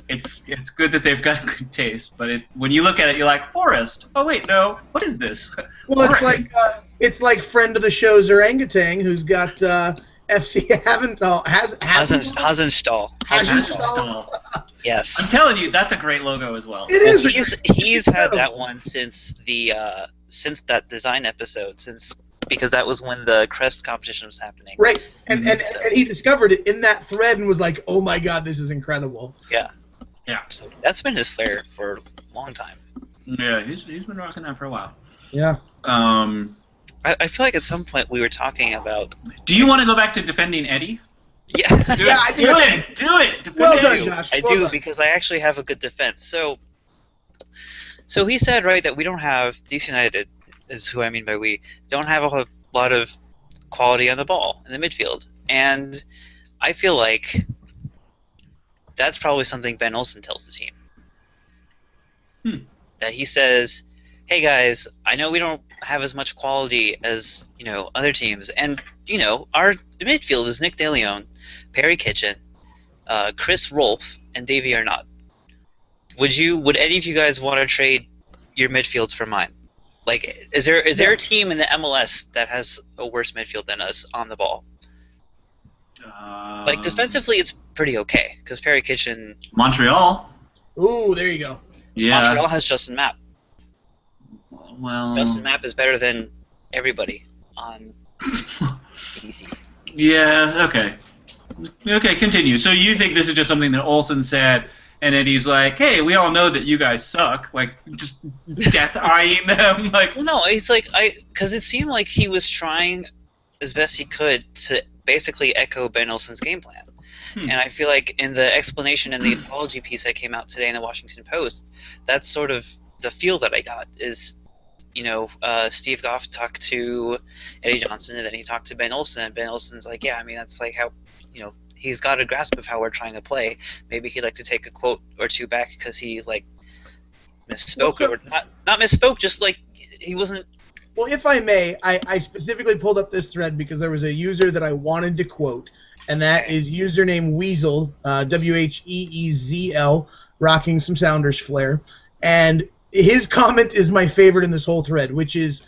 it's good that they've got good taste, but when you look at it, you're like, Forest. Oh wait, no. What is this? Well, it's like friend of the show's orangutan who's got FC Havenstall Hasenstall. Yes. I'm telling you, that's a great logo as well. It is. He's had that one since that design episode, because that was when the crest competition was happening. Right, and he discovered it in that thread and was like, "Oh my god, this is incredible." Yeah. Yeah. So that's been his flair for a long time. Yeah, he's been rocking that for a while. Yeah. I feel like at some point we were talking about. Do you want to go back to defending Eddie? Yeah. Do it. Well done, Josh. I do because I actually have a good defense. So he said, right, that we don't have DC United is who I mean by we don't have a whole lot of quality on the ball in the midfield, and I feel like that's probably something Ben Olsen tells the team. That he says, "Hey guys, I know we don't have as much quality as other teams, and our midfield is Nick DeLeon, Perry Kitchen, Chris Rolfe, and Davy Arnott. Would any of you guys want to trade your midfields for mine? Like, is there a team in the MLS that has a worse midfield than us on the ball? Like defensively, it's pretty okay because Perry Kitchen. Montreal. Ooh, there you go. Yeah. Montreal has Justin Mapp. Well. Justin Mapp is better than everybody on DC. Yeah. Okay. Okay. Continue. So you think this is just something that Olsen said? And then he's like, "Hey, we all know that you guys suck." Like, just death eyeing them. Like, no, it's like because it seemed like he was trying as best he could to basically echo Ben Olsen's game plan. And I feel like in the explanation and the apology piece that came out today in the Washington Post, that's sort of the feel that I got. Is Steve Goff talked to Eddie Johnson, and then he talked to Ben Olsen, and Ben Olsen's like, "Yeah, I mean that's like how he's got a grasp of how we're trying to play. Maybe he'd like to take a quote or two back because he like misspoke or not misspoke, just like he wasn't." Well, if I may, I specifically pulled up this thread because there was a user that I wanted to quote, and that is username Weasel, WHEEZL, rocking some Sounders flair, and his comment is my favorite in this whole thread, which is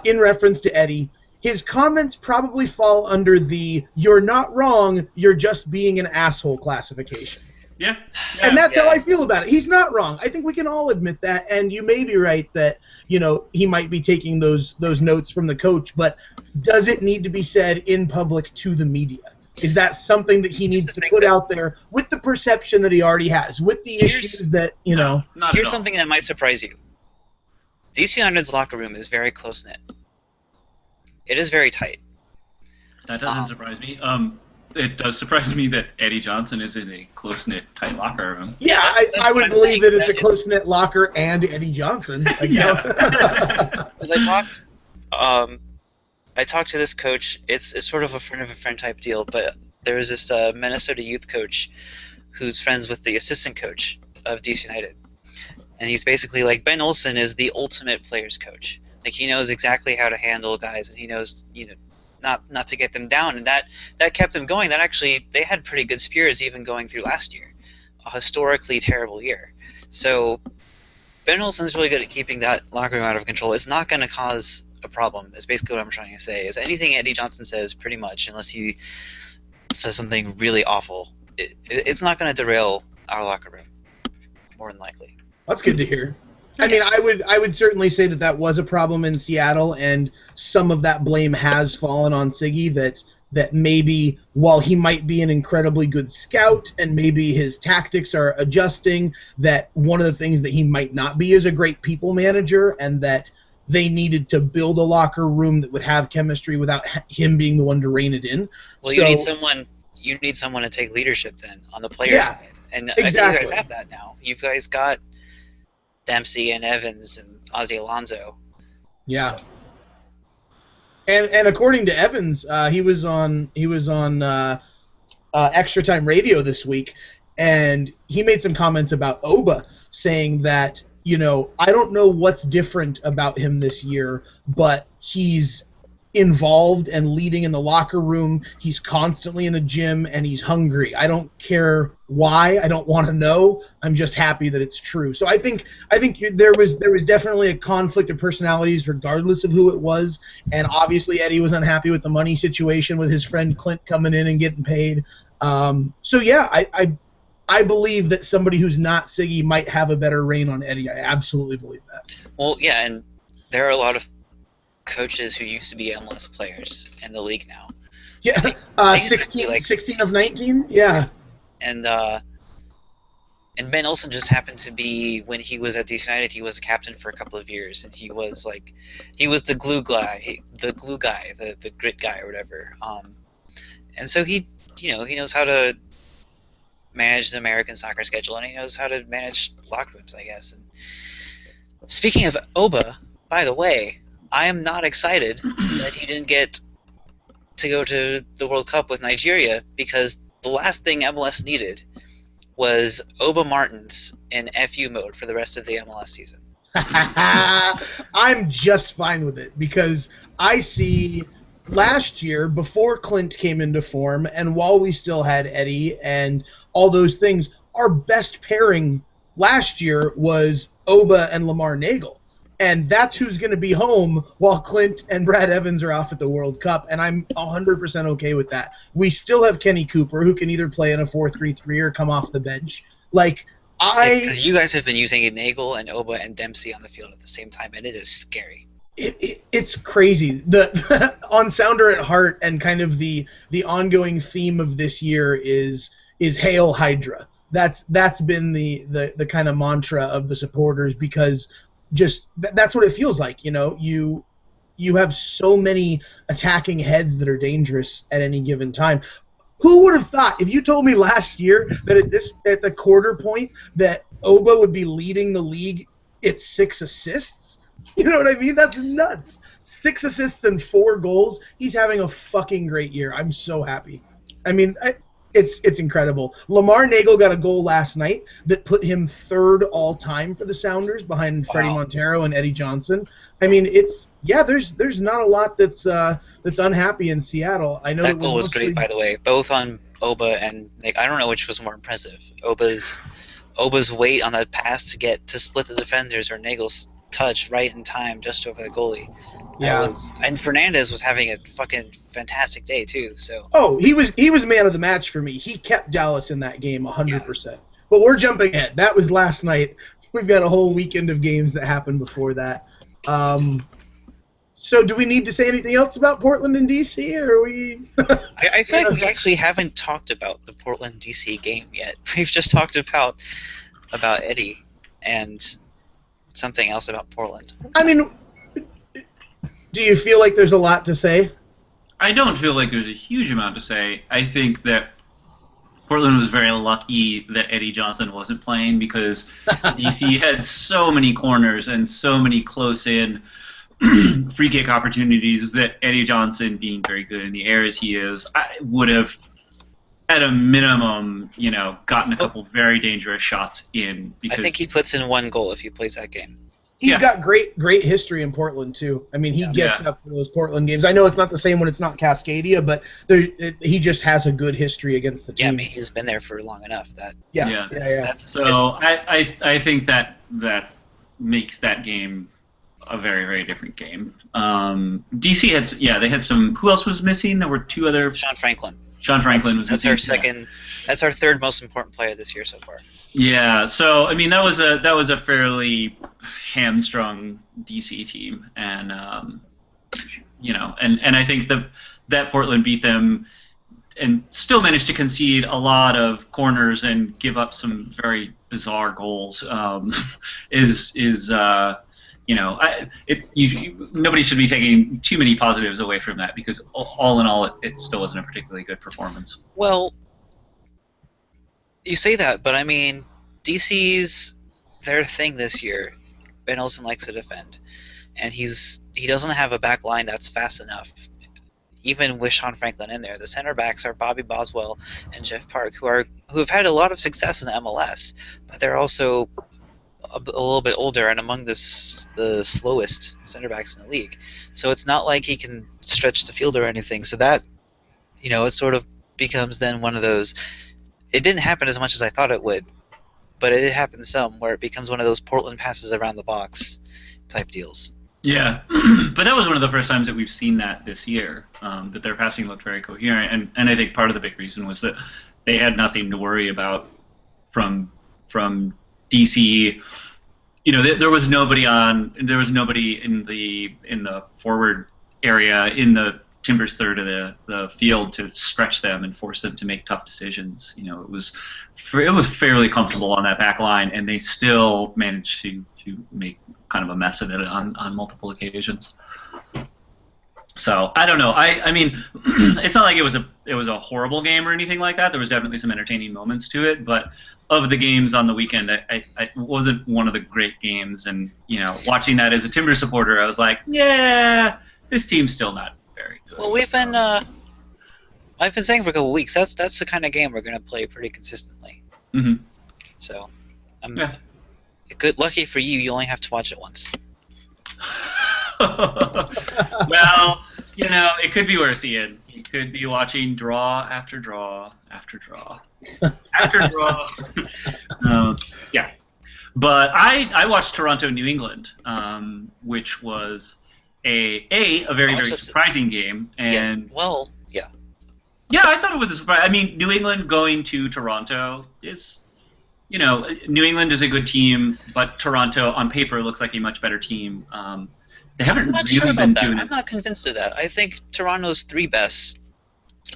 in reference to Eddie. His comments probably fall under the "you're not wrong, you're just being an asshole" classification. Yeah. And that's how I feel about it. He's not wrong. I think we can all admit that, and you may be right that, he might be taking those notes from the coach, but does it need to be said in public to the media? Is that something that he needs to put out there with the perception that he already has, with the issues that, Here's something that might surprise you. DC United's locker room is very close-knit. It is very tight. That doesn't surprise me. It does surprise me that Eddie Johnson is in a close-knit, tight locker room. Yeah, I would believe that it's a close-knit locker and Eddie Johnson. Yeah. Because I talked to this coach. It's sort of a friend of a friend type deal, but there was this Minnesota youth coach who's friends with the assistant coach of DC United. And he's basically like, Ben Olsen is the ultimate players coach. Like, he knows exactly how to handle guys, and he knows, not to get them down, and that kept them going. That actually, they had pretty good spirits even going through last year, a historically terrible year. So Ben Olsen's really good at keeping that locker room out of control. It's not going to cause a problem. Is basically what I'm trying to say. Is anything Eddie Johnson says, pretty much, unless he says something really awful, it's not going to derail our locker room, more than likely. That's good to hear. I mean, I would certainly say that was a problem in Seattle, and some of that blame has fallen on Siggy, that maybe while he might be an incredibly good scout and maybe his tactics are adjusting, that one of the things that he might not be is a great people manager, and that they needed to build a locker room that would have chemistry without him being the one to rein it in. Well, you need someone to take leadership then on the player side. And exactly. I think you guys have that now. You guys got Dempsey and Evans and Ozzie Alonso. Yeah. So. And according to Evans, he was on Extra Time Radio this week, and he made some comments about Oba, saying that, I don't know what's different about him this year, but he's involved and leading in the locker room. He's constantly in the gym, and he's hungry. I don't care why. I don't want to know. I'm just happy that it's true. So I think there was definitely a conflict of personalities, regardless of who it was. And obviously Eddie was unhappy with the money situation with his friend Clint coming in and getting paid. So yeah, I believe that somebody who's not Siggy might have a better reign on Eddie. I absolutely believe that. Well, yeah, and there are a lot of coaches who used to be MLS players in the league now. Yeah, I think 16, like 16 of 19? Yeah. And Ben Olsen just happened to be, when he was at DC United, he was a captain for a couple of years, and he was the glue guy, the grit guy or whatever. And so he knows how to manage the American soccer schedule, and he knows how to manage locker rooms, I guess. And speaking of Oba, by the way, I am not excited that he didn't get to go to the World Cup with Nigeria, because the last thing MLS needed was Oba Martins in FU mode for the rest of the MLS season. I'm just fine with it, because I see last year, before Clint came into form, and while we still had Eddie and all those things, our best pairing last year was Oba and Lamar Nagel. And that's who's going to be home while Clint and Brad Evans are off at the World Cup, and I'm 100% okay with that. We still have Kenny Cooper, who can either play in a 4-3-3 or come off the bench. Because you guys have been using Nagel and Oba and Dempsey on the field at the same time, and it is scary. It's crazy. The on Sounder at Heart, and kind of the ongoing theme of this year is Hail Hydra. That's been the kind of mantra of the supporters, because just that's what it feels like. You have so many attacking heads that are dangerous at any given time. Who would have thought, if you told me last year that at the quarter point that Oba would be leading the league at 6 assists? You know what I mean? That's nuts. 6 assists and 4 goals. He's having a fucking great year. I'm so happy. I mean, it's incredible. Lamar Nagel got a goal last night that put him 3rd all-time for the Sounders, behind Freddie Montero and Eddie Johnson. I mean, there's not a lot that's unhappy in Seattle. I know that goal was great, by the way, both on Oba and Nick. I don't know which was more impressive. Oba's weight on that pass to split the defenders, or Nagel's touch right in time just over the goalie. Yeah. And Fernandez was having a fucking fantastic day too. So. Oh, he was man of the match for me. He kept Dallas in that game 100%. Yeah. But we're jumping ahead. That was last night. We've got a whole weekend of games that happened before that. So do we need to say anything else about Portland and DC, or are we? I feel like we actually haven't talked about the Portland DC game yet. We've just talked about Eddie and something else about Portland. I mean, do you feel like there's a lot to say? I don't feel like there's a huge amount to say. I think that Portland was very lucky that Eddie Johnson wasn't playing, because DC had so many corners and so many close-in free kick opportunities that Eddie Johnson, being very good in the air as he is, would have, at a minimum, gotten a couple very dangerous shots in. I think he puts in 1 goal if he plays that game. He's got great history in Portland too. I mean, he gets up for those Portland games. I know it's not the same when it's not Cascadia, but he just has a good history against the team. Yeah, I mean, he's been there for long enough. So I think that makes that game a very, very different game. DC had some. Who else was missing? There were 2 other. Sean Franklin. Was that's our second. That's our 3rd most important player this year so far. Yeah, so I mean that was a fairly hamstrung DC team, and and I think that Portland beat them and still managed to concede a lot of corners and give up some very bizarre goals. Nobody should be taking too many positives away from that, because all in all, it still wasn't a particularly good performance. Well, you say that, but I mean, DC's their thing this year. Ben Olsen likes to defend, and he doesn't have a back line that's fast enough. Even with Sean Franklin in there, the center backs are Bobby Boswell and Jeff Park, who have had a lot of success in the MLS, but they're also a little bit older and among the slowest center backs in the league. So it's not like he can stretch the field or anything. So that, it sort of becomes then one of those. It didn't happen as much as I thought it would, but it did happen some where it becomes one of those Portland passes around the box type deals. Yeah, but that was one of the first times that we've seen that this year, that their passing looked very coherent, and I think part of the big reason was that they had nothing to worry about from DC. There was nobody in the forward area in the Timbers third of the field to stretch them and force them to make tough decisions. It was fairly comfortable on that back line, and they still managed to make kind of a mess of it on multiple occasions. So I don't know. I mean, it's not like it was a horrible game or anything like that. There was definitely some entertaining moments to it, but of the games on the weekend, I wasn't one of the great games. And watching that as a Timbers supporter, I was like, yeah, this team's still not very good. Well, I've been saying for a couple of weeks that's the kind of game we're going to play pretty consistently. Mm-hmm. So, yeah. Lucky for you, you only have to watch it once. Well, it could be worse, Ian. You could be watching draw after draw after draw after draw. Yeah. But I watched Toronto New England, which was a very, very surprising game. And yeah, I thought it was a surprise. I mean, New England going to Toronto is, New England is a good team, but Toronto on paper looks like a much better team. They haven't really been doing it. I'm not convinced of that. I think Toronto's 3 best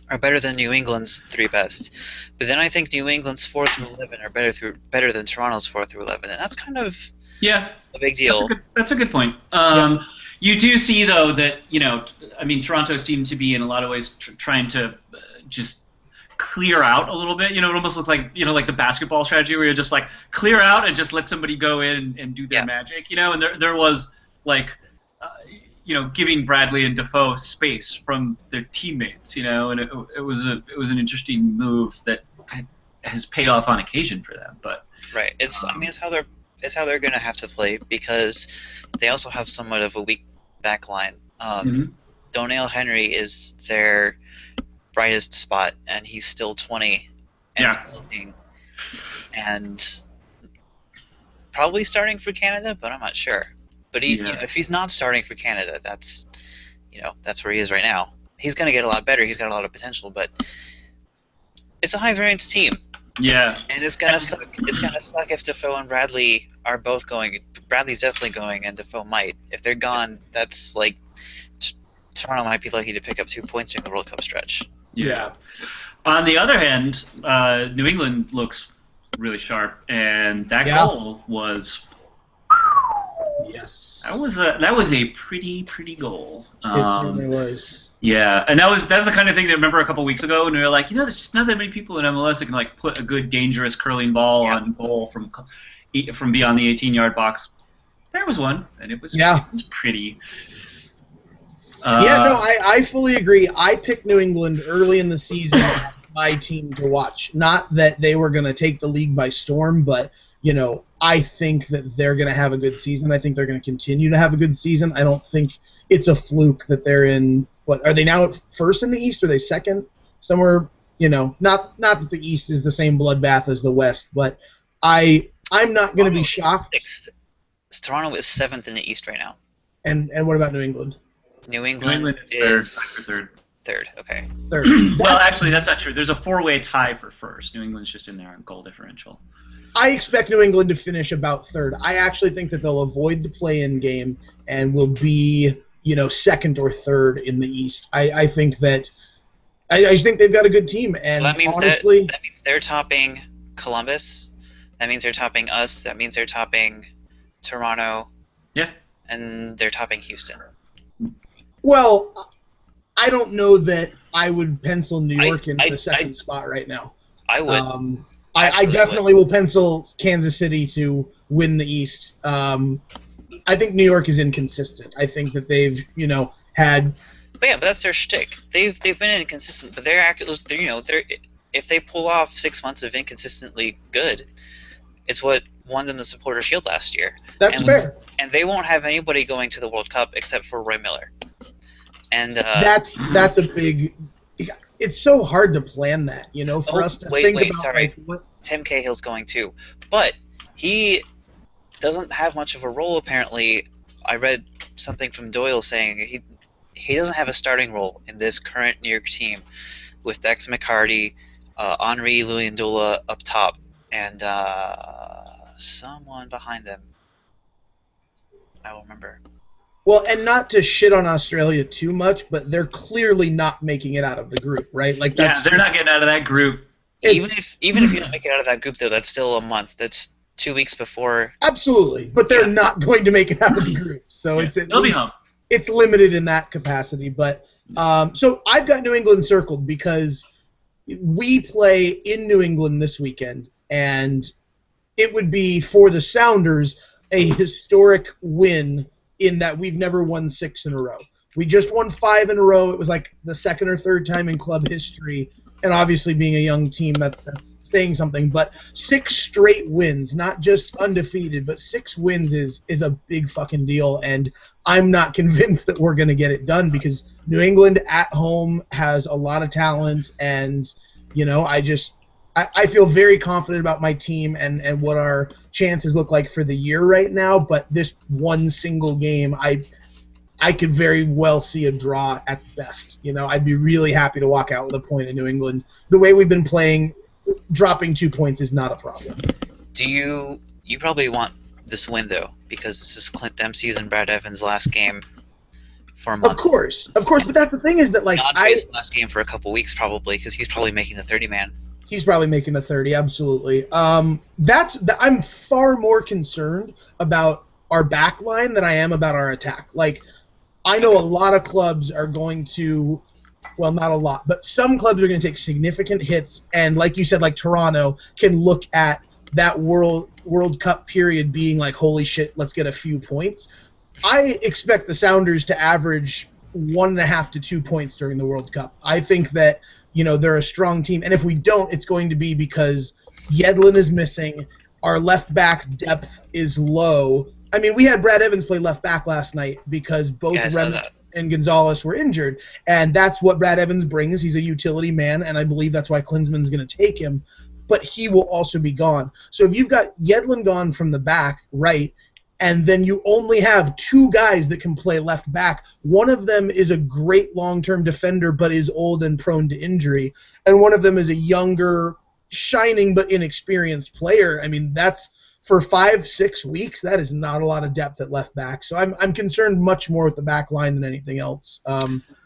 are better than New England's 3 best, but then I think New England's 4 through 11 are better than Toronto's 4 through 11, and that's kind of a big deal. That's a good point. You do see though that Toronto seemed to be in a lot of ways trying to just clear out a little bit. It almost looks like like the basketball strategy where you just like clear out and just let somebody go in and do their magic. And there was like. Giving Bradley and Defoe space from their teammates, and it was an interesting move that has paid off on occasion for them. But right, it's how they're going to have to play because they also have somewhat of a weak back line. Donnell Henry is their brightest spot, and he's still 20 and developing, and probably starting for Canada, but I'm not sure. But if he's not starting for Canada, that's where he is right now. He's going to get a lot better. He's got a lot of potential, but it's a high variance team. Yeah. And it's going to suck. It's going to suck if Defoe and Bradley are both going. Bradley's definitely going, and Defoe might. If they're gone, that's like Toronto might be lucky to pick up 2 points during the World Cup stretch. Yeah. On the other hand, New England looks really sharp, and that goal was. Yes. That was a pretty goal. It certainly was. Yeah, and that's the kind of thing that I remember a couple weeks ago when we were like, there's just not that many people in MLS that can like put a good dangerous curling ball on goal from beyond the 18-yard box. There was one, and it was pretty. I fully agree. I picked New England early in the season as my team to watch. Not that they were going to take the league by storm, but I think that they're going to have a good season. I think they're going to continue to have a good season. I don't think it's a fluke that they're in. What are they now at first in the East? Are they second somewhere? Not that the East is the same bloodbath as the West, but I'm not going to be shocked. Sixth. Toronto is 7th in the East right now. And what about New England? New England is third. Okay. Third. Well, actually, that's not true. There's a 4-way tie for first. New England's just in there on goal differential. I expect New England to finish about third. I actually think that they'll avoid the play-in game and will be, second or third in the East. I think that I just think they've got a good team, and that means honestly, that means they're topping Columbus. That means they're topping us. That means they're topping Toronto. Yeah. And they're topping Houston. Well, I don't know that I would pencil New York into the second spot right now. I would. I definitely will pencil Kansas City to win the East. I think New York is inconsistent. I think that they've, had. But that's their shtick. They've been inconsistent, but they're if they pull off 6 months of inconsistently good, It's what won them the Supporter Shield last year. That's and, fair. And they won't have anybody going to the World Cup except for Roy Miller. And that's a big. It's so hard to plan that, for us to think about sorry. like what. Tim Cahill's going too, but he doesn't have much of a role apparently. I read something from Doyle saying he doesn't have a starting role in this current New York team with Dex McCarty, Henri Luyendula up top, and someone behind them. I will remember. Well, and not to shit on Australia too much, but they're clearly not making it out of the group, right? Like they're not getting out of that group. Even if you don't make it out of that group, though, that's still a month. That's 2 weeks before. Absolutely, but they're not going to make it out of the group, so they'll be home. It's limited in that capacity. But so I've got New England circled because we play in New England this weekend, and it would be for the Sounders a historic win in that we've never won 6 in a row. We just won 5 in a row. It was like the second or third time in club history, and obviously being a young team, that's saying something. But 6 straight wins, not just undefeated, but 6 wins is a big fucking deal, and I'm not convinced that we're going to get it done because New England at home has a lot of talent, and I feel very confident about my team and what our chances look like for the year right now, but this one single game, I could very well see a draw at best. I'd be really happy to walk out with a point in New England. The way we've been playing, dropping 2 points is not a problem. Do you probably want this win, though, because this is Clint Dempsey's and Brad Evans' last game for a month. Of course, but that's the thing is that, like, Andre's last game for a couple weeks, probably, because he's probably making the 30-man. He's probably making the 30, absolutely. I'm far more concerned about our back line than I am about our attack. Like, I know a lot of clubs are going to, well, not a lot, but some clubs are going to take significant hits, and like you said, like Toronto, can look at that World Cup period being like, holy shit, let's get a few points. I expect the Sounders to average 1.5 to 2 points during the World Cup. I think that they're a strong team, and if we don't, it's going to be because Yedlin is missing, our left back depth is low. I mean, we had Brad Evans play left back last night because both Remick and Gonzalez were injured, and that's what Brad Evans brings. He's a utility man, and I believe that's why Klinsmann's going to take him, but he will also be gone. So if you've got Yedlin gone from the back, right, and then you only have 2 guys that can play left back. One of them is a great long-term defender but is old and prone to injury, and one of them is a younger, shining but inexperienced player. I mean, that's for 5-6 weeks, that is not a lot of depth at left back. So I'm concerned much more with the back line than anything else.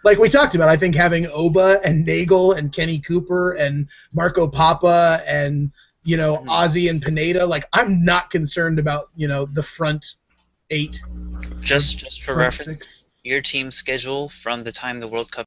Like we talked about, I think having Oba and Nagel and Kenny Cooper and Marco Papa and Ozzy and Pineda, like, I'm not concerned about, the front 8. Just for reference, 6. Your team's schedule from the time the World Cup